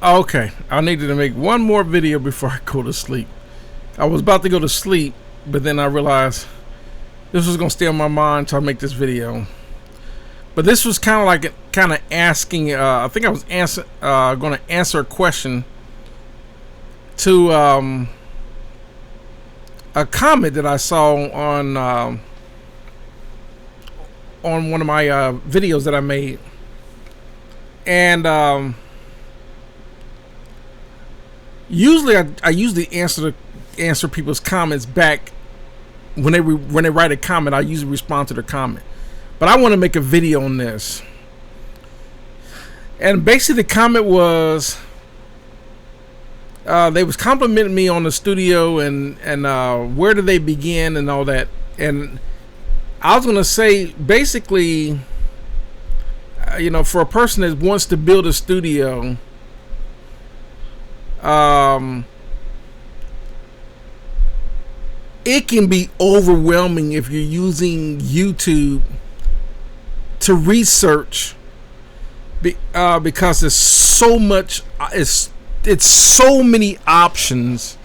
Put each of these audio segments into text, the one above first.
Okay, I needed to make one more video before I go to sleep. I was about to go to sleep, but then I realized this was gonna stay on my mind until I make this video. But this was kind of like asking. I think I was going to answer a question to a comment that I saw on one of my videos that I made, and usually I usually answer people's comments back when they write a comment. I usually respond to their comment, but I want to make a video on this. And basically, the comment was they was complimenting me on the studio and where do they begin and all that. And I was gonna say basically, for a person that wants to build a studio, it can be overwhelming if you're using YouTube to research, because there's so much. It's so many options,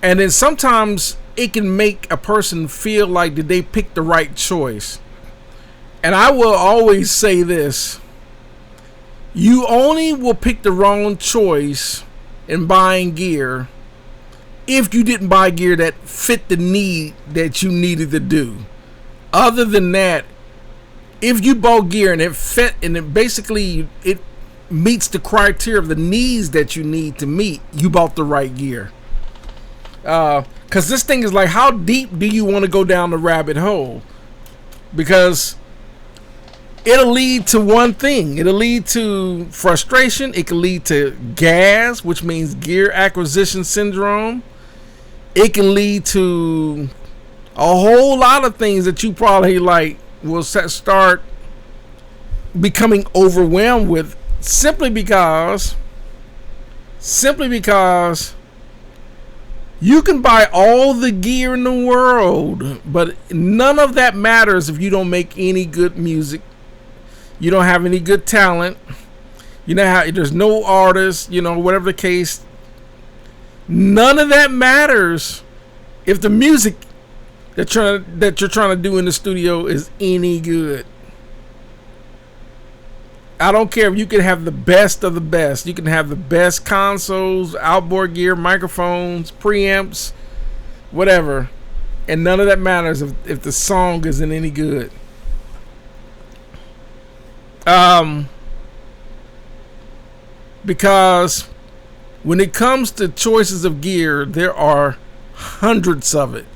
and then sometimes it can make a person feel like did they pick the right choice. And I will always say this: you only will pick the wrong choice in buying gear if you didn't buy gear that fit the need that you needed to do. Other than that, if you bought gear and it fit and it basically it meets the criteria of the needs that you need to meet, you bought the right gear. Because this thing is like, how deep do you want to go down the rabbit hole? Because it'll lead to one thing. It'll lead to frustration. It can lead to GAS, which means gear acquisition syndrome. It can lead to a whole lot of things that you probably will start becoming overwhelmed with, simply because you can buy all the gear in the world, but none of that matters if you don't make any good music. You don't have any good talent. There's no artist, whatever the case. None of that matters if the music that you're trying to do in the studio is any good. I don't care if you can have the best of the best. You can have the best consoles, outboard gear, microphones, preamps, whatever, and none of that matters if the song isn't any good. Because when it comes to choices of gear, there are hundreds of it,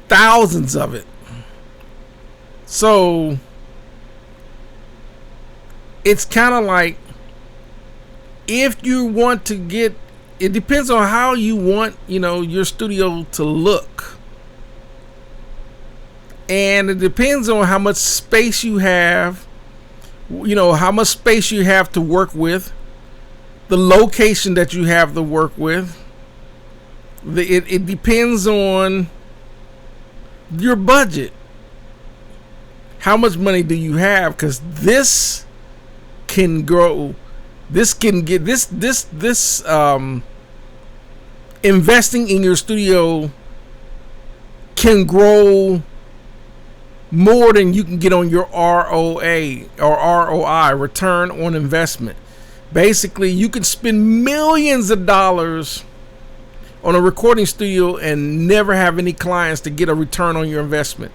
thousands of it. So it's kind of like, if you want to get, it depends on how you want, your studio to look. And it depends on how much space you have, how much space you have to work with, the location that you have to work with. It depends on your budget. How much money do you have? Because this can grow. This can get this investing in your studio can grow more than you can get on your ROA or ROI, return on investment. Basically, you can spend millions of dollars on a recording studio and never have any clients to get a return on your investment.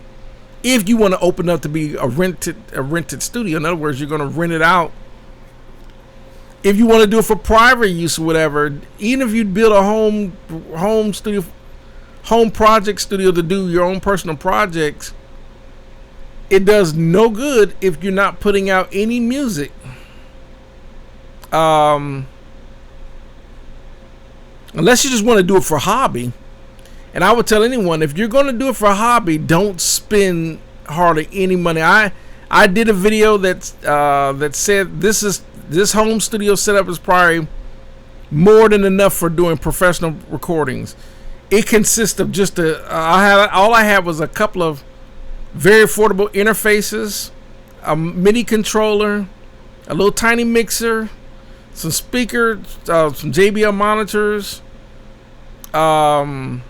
If you want to open up to be a rented studio, in other words, you're going to rent it out. If you want to do it for private use or whatever, even if you build a home project studio to do your own personal projects, it does no good if you're not putting out any music. Unless you just want to do it for hobby. And I would tell anyone, if you're going to do it for a hobby, don't spend hardly any money. I did a video that said this home studio setup is probably more than enough for doing professional recordings. It consists of just all I had was a couple of very affordable interfaces, a MIDI controller, a little tiny mixer, some speakers, some JBL monitors, very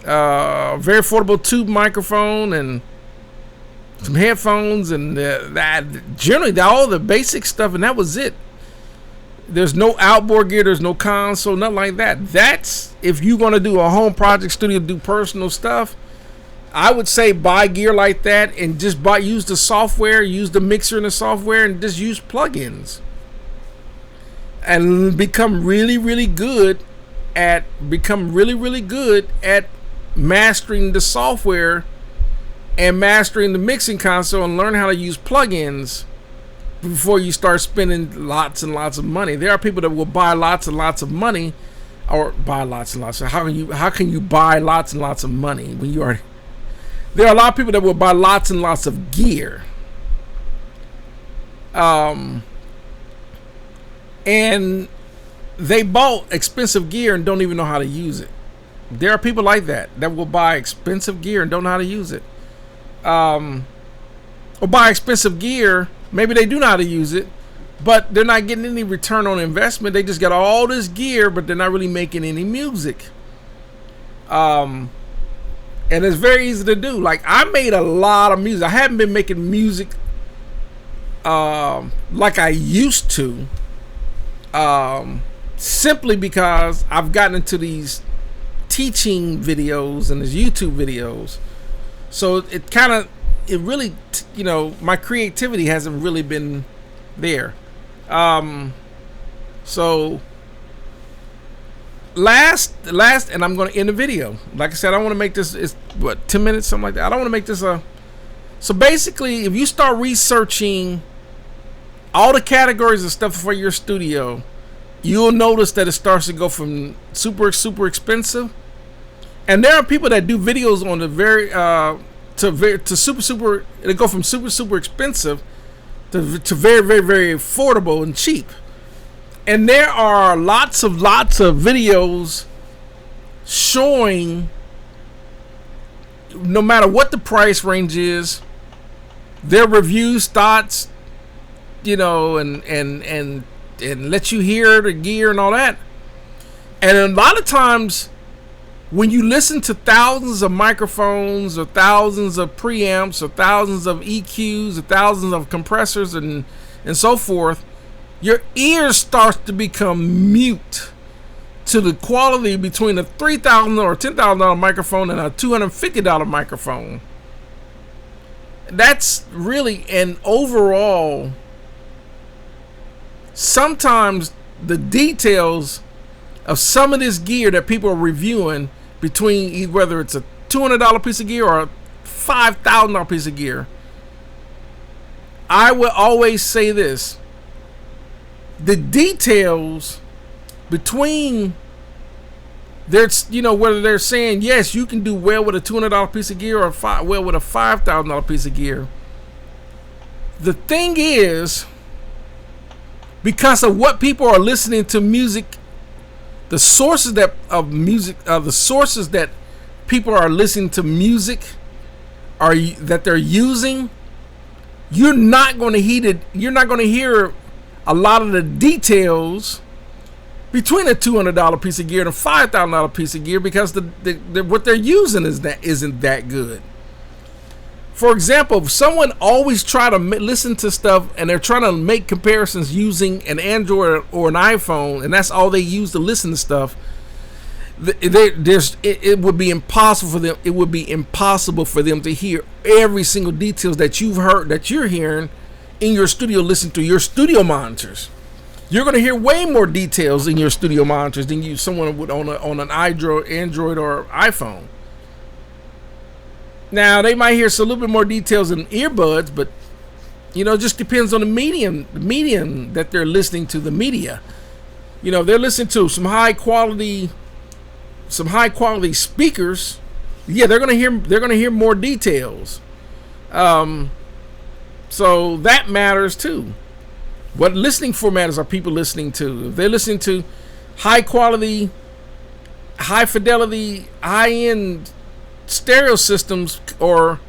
affordable tube microphone, and some headphones, and that generally all the basic stuff, and that was it. There's no outboard gear, there's no console, nothing like that. That's if you're gonna do a home project studio, do personal stuff. I would say buy gear like that and just use the software, use the mixer and the software, and just use plugins, and become really good at mastering the software and mastering the mixing console, and learn how to use plugins before you start spending lots and lots of money. There are people that will buy lots and lots of money, or buy lots and lots. How can you buy lots and lots of money when you are? There are a lot of people that will buy lots and lots of gear, and they bought expensive gear and don't even know how to use it. There are people like that will buy expensive gear and don't know how to use it, or buy expensive gear. Maybe they do know how to use it, but they're not getting any return on investment. They just got all this gear, but they're not really making any music. And it's very easy to do. Like, I made a lot of music. I haven't been making music like I used to, simply because I've gotten into these teaching videos and these YouTube videos. So it really, my creativity hasn't really been there. So last, and I'm going to end the video. Like I said, I want to make this, 10 minutes, something like that. I don't want to make this so basically, if you start researching all the categories of stuff for your studio, you'll notice that it starts to go from super expensive. And there are people that do videos on the to super, they go from super expensive to very affordable and cheap. And there are lots of videos showing, no matter what the price range is, their reviews, thoughts, and let you hear the gear and all that. And a lot of times, when you listen to thousands of microphones, or thousands of preamps, or thousands of EQs, or thousands of compressors, and so forth, your ears start to become mute to the quality between a $3,000 or $10,000 microphone and a $250 microphone. That's really an overall. Sometimes the details of some of this gear that people are reviewing, between whether it's a $200 piece of gear or a $5,000 piece of gear, I will always say this: the details between whether they're saying yes, you can do well with a $200 piece of gear or well with a $5,000 piece of gear. The thing is, because of what people are listening to music, the sources that people are listening to music that they're using, you're not going to hear a lot of the details between a $200 piece of gear and a $5,000 piece of gear, because what they're using isn't that good. For example, if someone always try to listen to stuff and they're trying to make comparisons using an Android or an iPhone, and that's all they use to listen to stuff, it would be impossible for them. It would be impossible for them to hear every single details that you're hearing in your studio. Listen to your studio monitors. You're going to hear way more details in your studio monitors than someone would on an Android or iPhone. Now, they might hear a little bit more details in earbuds, but it just depends on the medium that they're listening to, the media. They're listening to some high quality speakers. Yeah, they're gonna hear more details. So that matters too. What listening formats are people listening to? If they're listening to high quality, high fidelity, high end stereo systems, or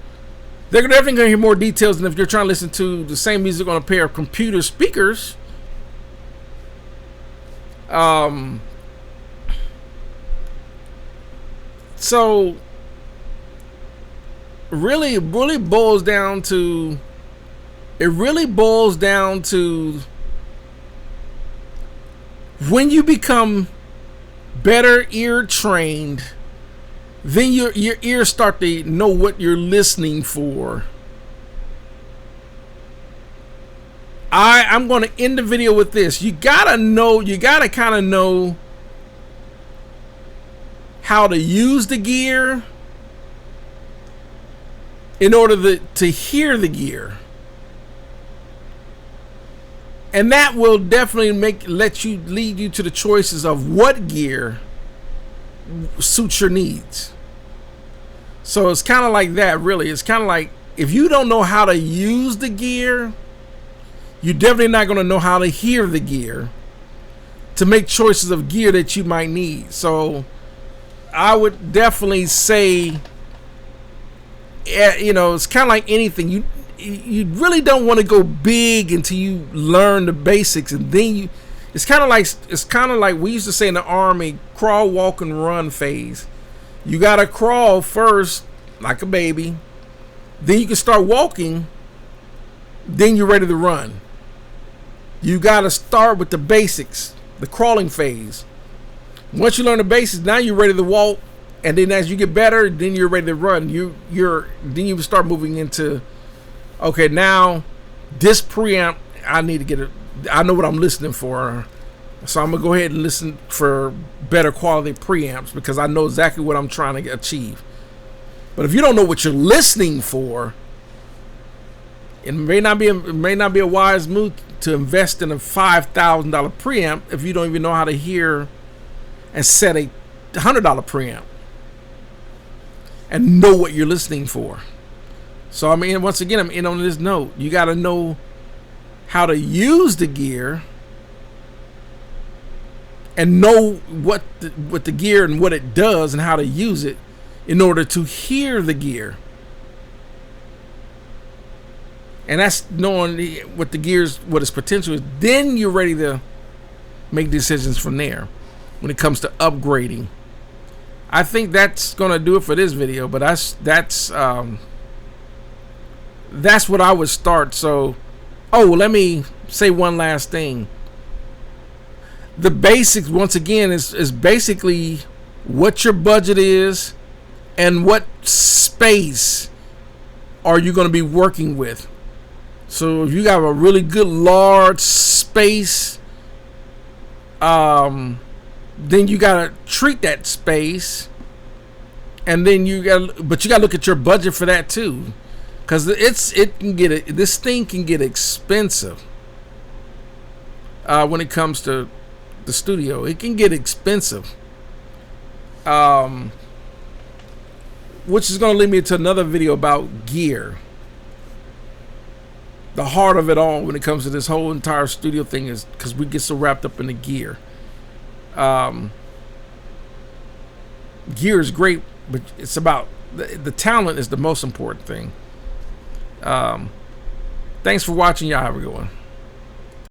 they're definitely going to hear more details than if you're trying to listen to the same music on a pair of computer speakers. Um, so really, it really boils down to. It really boils down to when you become better ear trained, then your ears start to know what you're listening for. I'm going to end the video with this. You gotta kind of know how to use the gear in order to hear the gear. And that will definitely lead you to the choices of what gear suits your needs. So it's kind of like that, really. It's kind of like if you don't know how to use the gear, you're definitely not going to know how to hear the gear to make choices of gear that you might need. So I would definitely say, it's kind of like anything. You really don't want to go big until you learn the basics, and then it's kind of like we used to say in the Army, crawl, walk, and run phase. You gotta crawl first like a baby, then you can start walking, then you're ready to run. You gotta start with the basics, the crawling phase. Once you learn the basics, now you're ready to walk, and then as you get better, then you're ready to run. Then you start moving into, okay, now this preamp, I need to get it. I know what I'm listening for, so I'm gonna go ahead and listen for better quality preamps because I know exactly what I'm trying to achieve. But if you don't know what you're listening for, it may not be a wise move to invest in a $5,000 preamp if you don't even know how to hear and set a $100 preamp and know what you're listening for. So once again, I'm in on this note. You got to know how to use the gear and know what the gear and what it does and how to use it in order to hear the gear. And that's knowing what the gear's, what its potential is. Then you're ready to make decisions from there when it comes to upgrading. I think that's gonna do it for this video. But that's what I would start. So, let me say one last thing. The basics, once again, is basically what your budget is and what space are you going to be working with. So if you got a really good large space, then you got to treat that space, and then you got to look at your budget for that too. Because this thing can get expensive when it comes to the studio. It can get expensive, which is going to lead me to another video about gear. The heart of it all when it comes to this whole entire studio thing is because we get so wrapped up in the gear. Gear is great, but it's about the talent is the most important thing. Thanks for watching. Y'all have a good one.